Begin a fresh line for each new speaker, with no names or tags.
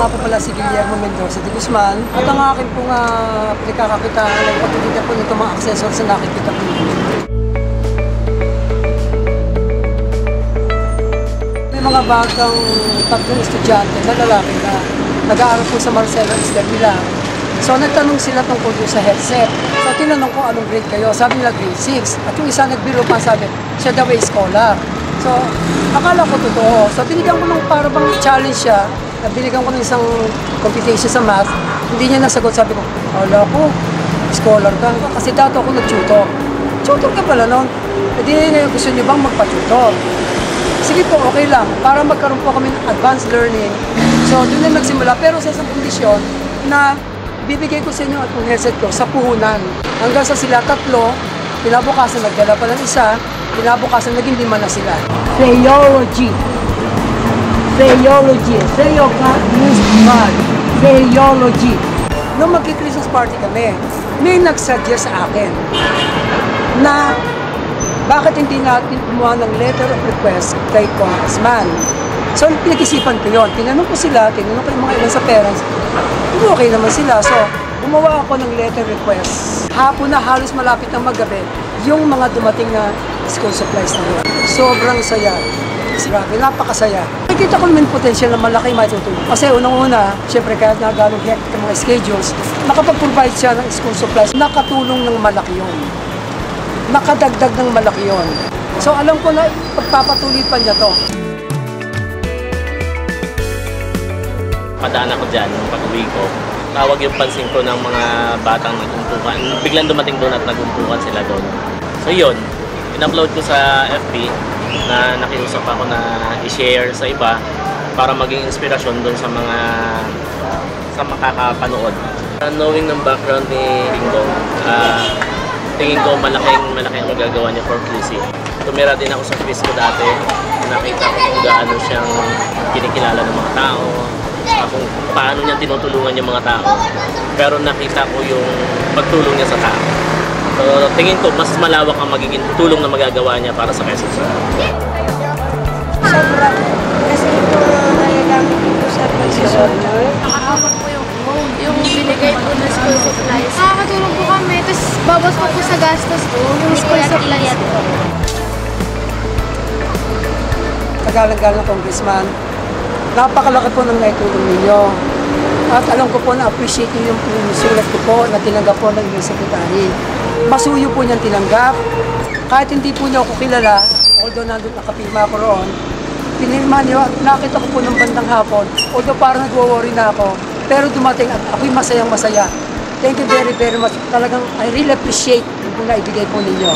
nga po pala si Guillermo Mendoza de Guzman at ang aking pong pinagkakakitaan ay pagkakita po nito mga accessories na nakikita po ninyo. May mga bagang tatlong estudyante na lalaki na nag-aaral po sa Marcelo Isler Milan. So nagtanong sila tungkol sa headset. So tinanong ko anong grade kayo, sabi nila grade 6. At yung isa nagbiro pa sabi, siya daw ay scholar. So akala ko totoo. So binigyan ko ng para bang challenge siya. Binigyan ko ng isang computation sa math. Hindi niya nasagot, sabi ko, akala ko, scholar ka. Kasi dati ako nag-tutor. Tutor ka pala noon. E di gusto niyo bang magpa-tutor? Sige po, okay lang. Para magkaroon po kami ng advanced learning. So doon na nagsimula. Pero sa isang kondisyon na bibigay ko sa inyo at yung headset ko sa puhunan. Hanggang sa sila tatlo, kinabukasan nagdala pa ng isa, kinabukasan naging 5 na sila. Theology. Theology. Theoka means God. Theology. Nung magki-Christmas party kami, may nagsuggest sa akin na bakit hindi natin kumuha ng letter of request kay Congressman. So, pinag-isipan ko yun. Tinanong ko sila, tinanong ko yung mga ilan sa parents. Okay naman sila. So, gumawa ako ng letter request. Hapon na halos malapit ng magabi, yung mga dumating na school supplies na yun. Sobrang saya. Grabe, napakasaya. Nakikita ko naman potential na malaki matutulong. Kasi unang-una, syempre kahit na gano'ng hectic mga schedules, nakapag-provide siya ng school supplies, nakatulong ng malaki yun. Nakadagdag ng malaki yun. So alam ko na pagpapatuloy pa niya to.
Padaan ako dyan nung pag-uwi ko. Tawag yung pansin ko ng mga batang nagumpukan. Biglang dumating doon at nagumpukan sila doon. So yun, in-upload ko sa FB na nakiusap ako na i-share sa iba para maging inspirasyon doon sa makakapanood. Knowing ng background ni Ringo, tingin ko malaking ang magagawa niya for QC. Tumira din ako sa quiz ko dati, nakita ko kung gaano siyang kinikilala ng mga tao, kung paano niya tinutulungan yung mga tao. Pero nakita ko yung pagtulong niya sa tao. So, tingin ko mas malawak ang magiging tulong na magagawa niya para sa Quezon City.
Sobra. Kasi ito nagagamit ko sa pagsusunod.
Nakakawag po yung binigay po na school supplies. Nakakatulong po kami. Tapos babas po sa gastos po yung school supplies po.
Kagalang-galang Congressman, napakalaki po ng naitulong ninyo. At alam ko po na appreciate niyo yung sulat ko po na tinanggap po ng inyong sekretary. Masuyo po niyang tinanggap. Kahit hindi po niyo ako kilala, although nandun nakapirma ko roon, pinirma niyo, nakita ko po ng bandang hapon, although parang nagwo-worry na ako, pero dumating at ako'y masayang-masaya. Thank you very, very much. Talagang I really appreciate yung naibigay po ninyo.